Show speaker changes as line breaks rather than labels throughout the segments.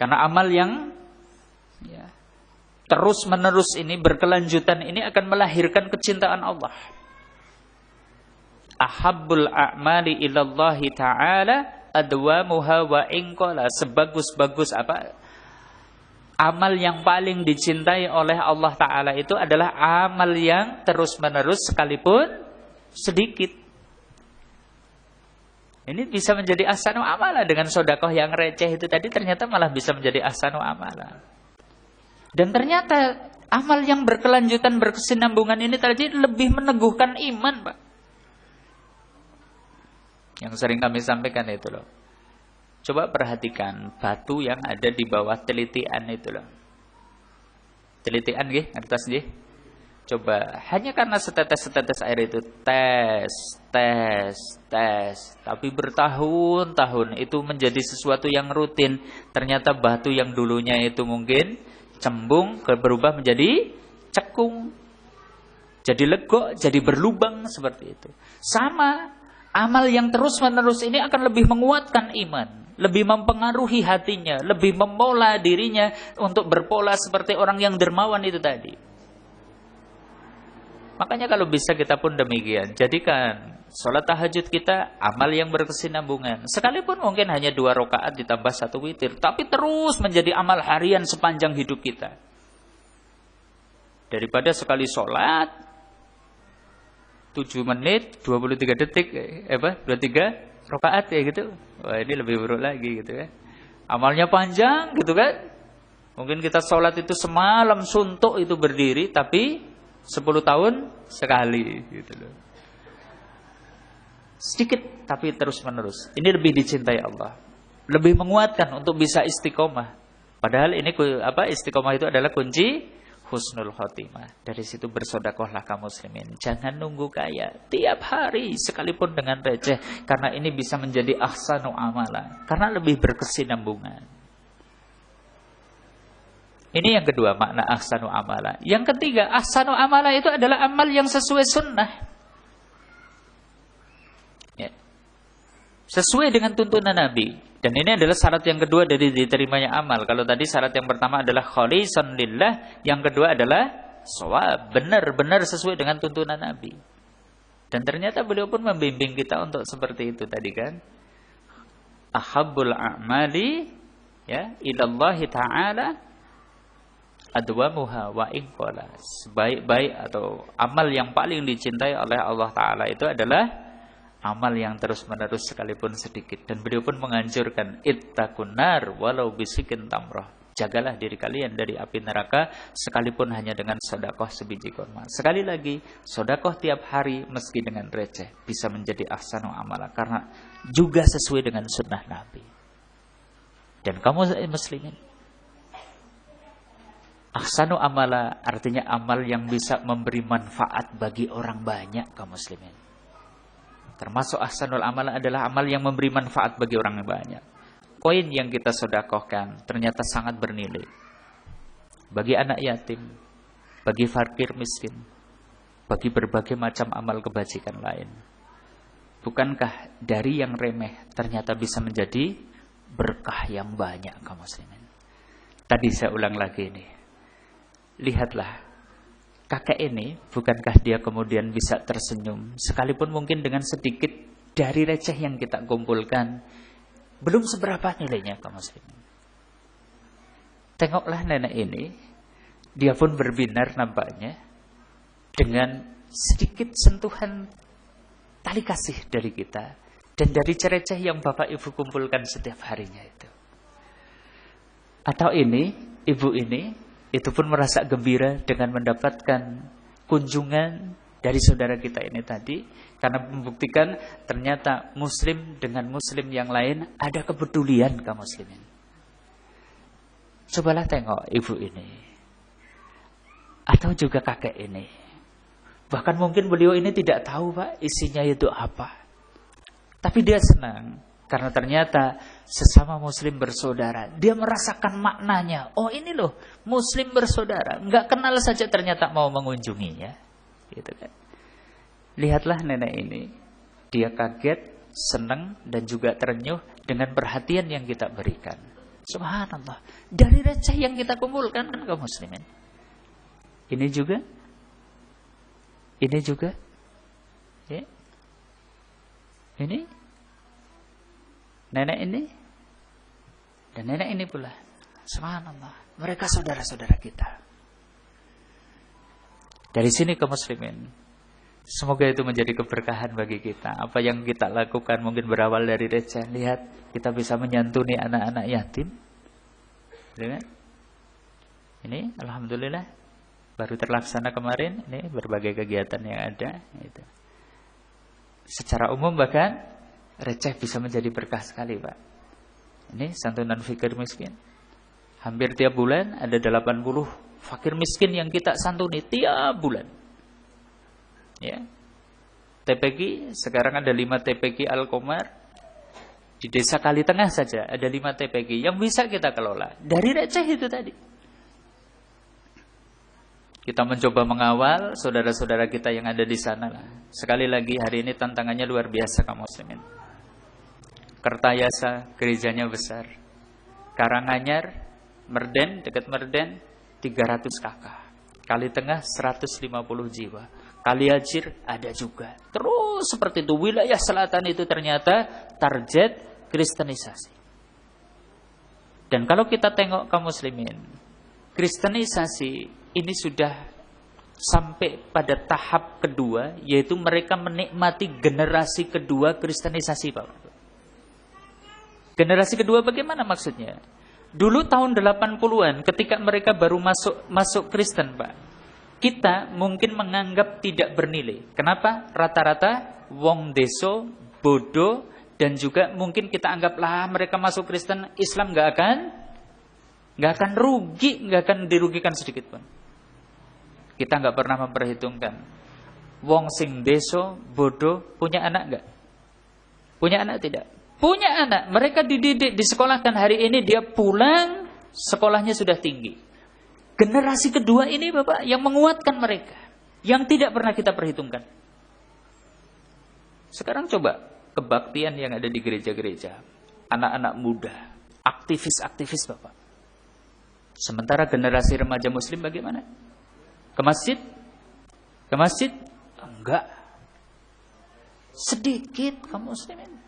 Karena amal yang ya, terus-menerus ini, berkelanjutan ini akan melahirkan kecintaan Allah. Ahabbul a'mali ilallahi ta'ala adwamuha wa inqala. Sebagus-bagus apa? Amal yang paling dicintai oleh Allah Ta'ala itu adalah amal yang terus-menerus sekalipun sedikit. Ini bisa menjadi ahsanu amala. Dengan sedekah yang receh itu tadi ternyata malah bisa menjadi ahsanu amala. Dan ternyata amal yang berkelanjutan, berkesinambungan ini tadi lebih meneguhkan iman, Pak. Yang sering kami sampaikan itu loh. Coba perhatikan batu yang ada di bawah telitian itu loh. Telitian nggih, ngertos nggih? Coba hanya karena setetes-setetes air itu tes, tapi bertahun-tahun itu menjadi sesuatu yang rutin. Ternyata batu yang dulunya itu mungkin cembung berubah menjadi cekung. Jadi legok, jadi berlubang seperti itu. Sama, amal yang terus-menerus ini akan lebih menguatkan iman, lebih mempengaruhi hatinya, lebih memola dirinya untuk berpola seperti orang yang dermawan itu tadi. Makanya kalau bisa kita pun demikian, jadikan sholat tahajud kita amal yang berkesinambungan. Sekalipun mungkin hanya 2 rakaat ditambah 1 witir, tapi terus menjadi amal harian sepanjang hidup kita. Daripada sekali sholat 7 menit 23 detik 23 rakaat ya gitu. Wah, ini lebih buruk lagi gitu ya. Amalnya panjang gitu kan. Mungkin kita sholat itu semalam suntuk itu berdiri, tapi 10 tahun sekali gitu loh. Sedikit tapi terus menerus. Ini lebih dicintai Allah. Lebih menguatkan untuk bisa istiqomah. Padahal ini istiqomah itu adalah kunci husnul khotimah. Dari situ bersedekahlah kaum muslimin. Jangan nunggu kaya. Tiap hari sekalipun dengan receh, karena ini bisa menjadi ahsanu amala. Karena lebih berkesinambungan. Ini yang kedua makna ahsanu amala. Yang ketiga, ahsanu amala itu adalah amal yang sesuai sunnah. Ya. Sesuai dengan tuntunan Nabi. Dan ini adalah syarat yang kedua dari diterimanya amal. Kalau tadi syarat yang pertama adalah khalisan lillah, yang kedua adalah shawab, benar-benar sesuai dengan tuntunan Nabi. Dan ternyata beliau pun membimbing kita untuk seperti itu tadi kan. Ahabbul a'mali ya ilallahi ta'ala adwamuha wa inqala. Sebaik-baik atau amal yang paling dicintai oleh Allah Ta'ala itu adalah amal yang terus-menerus sekalipun sedikit. Dan beliau pun menganjurkan ittaqun nar walau bisikin tamrah. Jagalah diri kalian dari api neraka sekalipun hanya dengan sedekah sebiji kurma. Sekali lagi, sedekah tiap hari meski dengan receh bisa menjadi ahsanu amala karena juga sesuai dengan sunnah Nabi. Dan kamu muslimin, ahsanu amala artinya amal yang bisa memberi manfaat bagi orang banyak kaum muslimin. Termasuk ahsanul amala adalah amal yang memberi manfaat bagi orang banyak. Koin yang kita sedekahkan ternyata sangat bernilai. Bagi anak yatim, bagi fakir miskin, bagi berbagai macam amal kebajikan lain. Bukankah dari yang remeh ternyata bisa menjadi berkah yang banyak kaum muslimin. Tadi saya ulang lagi ini. Lihatlah, kakek ini, bukankah dia kemudian bisa tersenyum, sekalipun mungkin dengan sedikit dari receh yang kita kumpulkan, belum seberapa nilainya kaum muslimin. Tengoklah nenek ini, dia pun berbinar nampaknya, dengan sedikit sentuhan tali kasih dari kita, dan dari receh yang bapak ibu kumpulkan setiap harinya itu. Atau ini, ibu ini, itu pun merasa gembira dengan mendapatkan kunjungan dari saudara kita ini tadi. Karena membuktikan ternyata muslim dengan muslim yang lain ada kepedulian kaum muslimin. Cobalah tengok ibu ini. Atau juga kakek ini. Bahkan mungkin beliau ini tidak tahu Pak isinya itu apa. Tapi dia senang. Karena ternyata sesama muslim bersaudara. Dia merasakan maknanya. Oh ini loh, muslim bersaudara. Enggak kenal saja ternyata mau mengunjunginya. Gitu kan. Lihatlah nenek ini. Dia kaget, senang, dan juga terenyuh dengan perhatian yang kita berikan. Subhanallah. Dari receh yang kita kumpulkan kan kaum muslimin. Ini juga. Ya. Ini. Nenek ini. Dan nenek ini pula. Subhanallah. Mereka saudara-saudara kita. Dari sini kaum muslimin. Semoga itu menjadi keberkahan bagi kita. Apa yang kita lakukan mungkin berawal dari receh. Lihat, kita bisa menyantuni anak-anak yatim. Lihat. Ini alhamdulillah baru terlaksana kemarin. Ini berbagai kegiatan yang ada. Itu. Secara umum bahkan receh bisa menjadi berkah sekali, Pak. Ini santunan fakir miskin. Hampir tiap bulan ada 80 fakir miskin yang kita santuni tiap bulan. Ya. TPQ sekarang ada 5 TPQ Al-Qomar. Di desa Kalitengah saja ada 5 TPQ yang bisa kita kelola. Dari receh itu tadi. Kita mencoba mengawal saudara-saudara kita yang ada di sana lah. Sekali lagi hari ini tantangannya luar biasa kaum muslimin. Kertayasa gerejanya besar. Karanganyar, Merden, dekat Merden 300 kakak. Kalitengah 150 jiwa. Kaliajir ada juga. Terus seperti itu wilayah selatan itu ternyata target kristenisasi. Dan kalau kita tengok kaum muslimin, kristenisasi ini sudah sampai pada tahap kedua, yaitu mereka menikmati generasi kedua kristenisasi, Pak. Generasi kedua bagaimana maksudnya? Dulu tahun 80-an ketika mereka baru masuk Kristen, Pak. Kita mungkin menganggap tidak bernilai. Kenapa? Rata-rata wong deso, bodoh, dan juga mungkin kita anggaplah mereka masuk Kristen, Islam nggak akan rugi, nggak akan dirugikan sedikit pun. Kita nggak pernah memperhitungkan. Wong sing deso, bodoh, punya anak nggak? Punya anak tidak? Punya anak. Mereka dididik, disekolahkan. Hari ini dia pulang, sekolahnya sudah tinggi. Generasi kedua ini Bapak yang menguatkan mereka. Yang tidak pernah kita perhitungkan. Sekarang coba kebaktian yang ada di gereja-gereja. Anak-anak muda. Aktivis-aktivis Bapak. Sementara generasi remaja muslim bagaimana? Ke masjid? Ke masjid? Enggak. Sedikit kaum muslimin.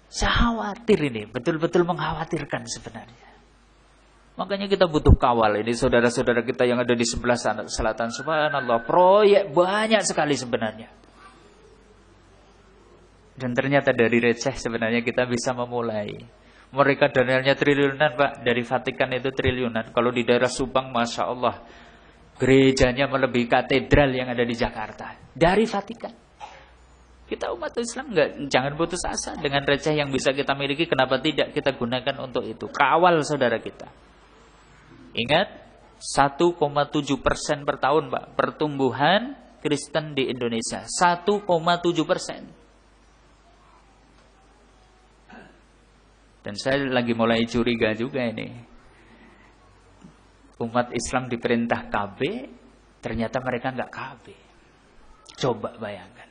Saya khawatir ini. Betul-betul mengkhawatirkan sebenarnya. Makanya kita butuh kawal. Ini saudara-saudara kita yang ada di sebelah selatan. Subhanallah. Proyek banyak sekali sebenarnya. Dan ternyata dari receh sebenarnya kita bisa memulai. Mereka dananya triliunan Pak. Dari Vatikan itu triliunan. Kalau di daerah Subang Masya Allah. Gerejanya melebihi katedral yang ada di Jakarta. Dari Vatikan. Kita umat Islam jangan putus asa. Dengan receh yang bisa kita miliki. Kenapa tidak kita gunakan untuk itu. Kawal saudara kita. Ingat. 1,7% per tahun Pak. Pertumbuhan Kristen di Indonesia. 1,7%. Dan saya lagi mulai curiga juga ini. Umat Islam diperintah KB, ternyata mereka nggak KB. Coba bayangkan.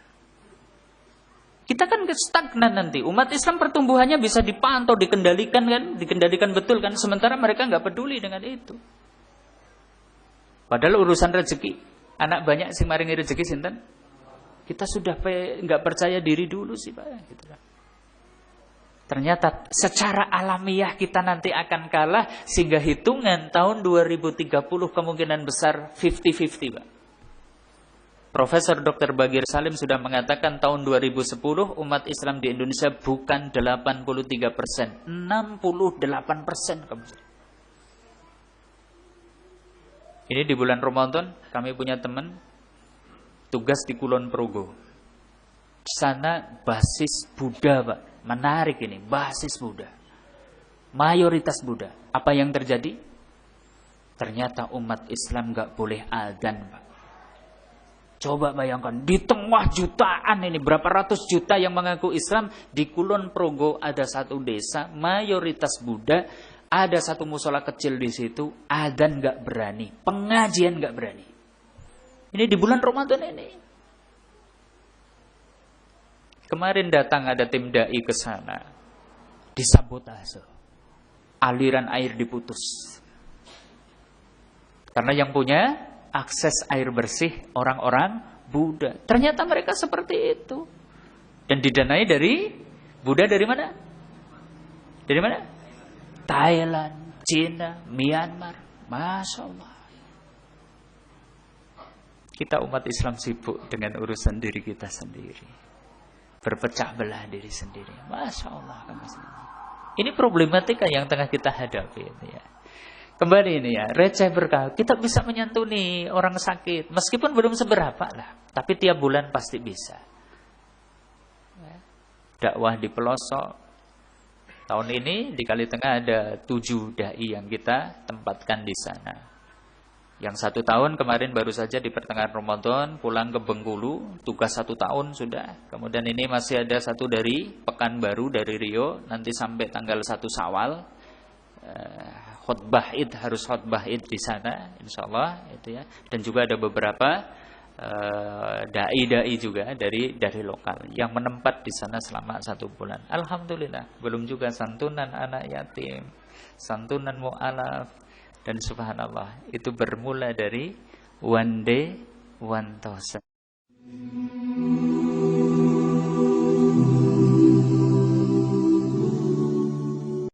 Kita kan stagnan nanti. Umat Islam pertumbuhannya bisa dipantau, dikendalikan kan, dikendalikan betul kan. Sementara mereka nggak peduli dengan itu. Padahal urusan rezeki, anak banyak sing maringi rezeki sinten. Kita sudah nggak percaya diri dulu sih Pak. Gitu kan. Ternyata secara alamiah kita nanti akan kalah sehingga hitungan tahun 2030 kemungkinan besar 50-50 Pak. Profesor Dr. Bagir Salim sudah mengatakan tahun 2010 umat Islam di Indonesia bukan 83%, 68%. Ini di bulan Ramadan kami punya teman tugas di Kulon Progo. Di sana basis Buddha Pak. Menarik ini, basis Buddha. Mayoritas Buddha. Apa yang terjadi? Ternyata umat Islam gak boleh adzan, Pak. Coba bayangkan, di tengah jutaan ini, berapa ratus juta yang mengaku Islam, di Kulon Progo ada satu desa, mayoritas Buddha, ada satu musola kecil di situ, adzan gak berani, pengajian gak berani. Ini di bulan Ramadan ini. Kemarin datang ada tim dai ke sana. disabotase. Aliran air diputus. Karena yang punya akses air bersih orang-orang Buddha. Ternyata mereka seperti itu. Dan didanai dari Buddha dari mana? Dari mana? Thailand, Cina, Myanmar. Masya Allah. Kita umat Islam sibuk dengan urusan diri kita sendiri. Berpecah belah diri sendiri. Masya Allah. Ini problematika yang tengah kita hadapi. Ya. Kembali ini ya, receh berkah. Kita bisa menyantuni orang sakit. Meskipun belum seberapa lah. Tapi tiap bulan pasti bisa. Ya. Dakwah di pelosok. Tahun ini di Kalitengah ada 7 dai yang kita tempatkan di sana. Yang 1 tahun kemarin baru saja di pertengahan Ramadan pulang ke Bengkulu, tugas 1 tahun sudah. Kemudian ini masih ada 1 dari Pekanbaru dari Rio, nanti sampai tanggal 1 Syawal. Khutbah Id, harus khutbah Id di sana, insyaallah itu ya. Dan juga ada beberapa dai-dai juga dari lokal yang menempat di sana selama 1 bulan. Alhamdulillah, belum juga santunan anak yatim, santunan mu'alaf. Dan subhanallah, itu bermula dari one day, 1,000.